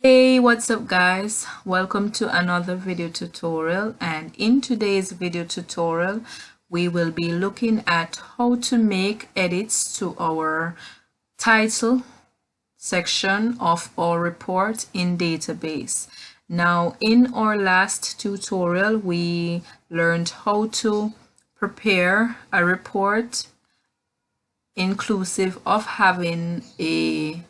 Hey, what's up guys? Welcome to another video tutorial, and in today's video tutorial we will be looking at how to make edits to our title section of our report in database. Now in our last tutorial we learned how to prepare a report inclusive of having a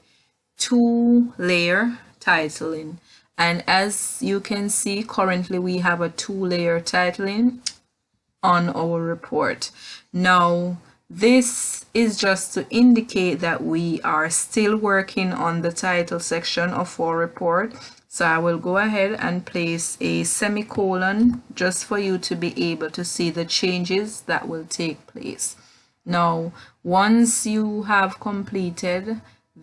two-layer titling, and as you can see currently we have a two-layer titling on our report. Now this is just to indicate that we are still working on the title section of our report, so I will go ahead and place a semicolon just for you to be able to see the changes that will take place. Now once you have completed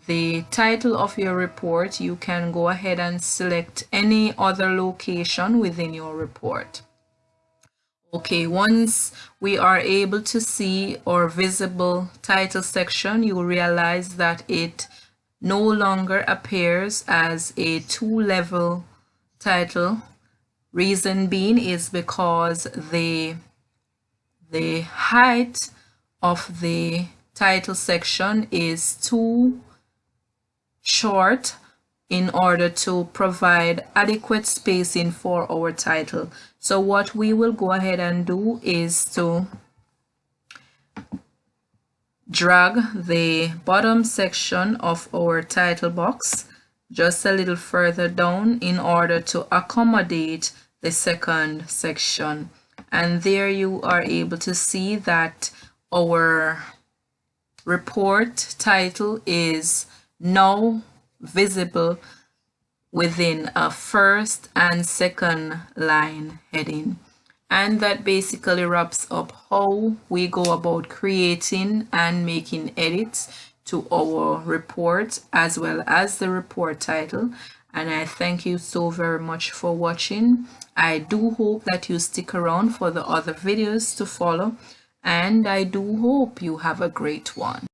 the title of your report, you can go ahead and select any other location within your report. Okay, once we are able to see our visible title section, you will realize that it no longer appears as a two-level title. Reason being is because the height of the title section is too short in order to provide adequate spacing for our title. So what we will go ahead and do is to drag the bottom section of our title box just a little further down in order to accommodate the second section, and there you are able to see that our report title is now visible within a first and second line heading. And that basically wraps up how we go about creating and making edits to our report as well as the report title. And I thank you so very much for watching. I do hope that you stick around for the other videos to follow, and I do hope you have a great one.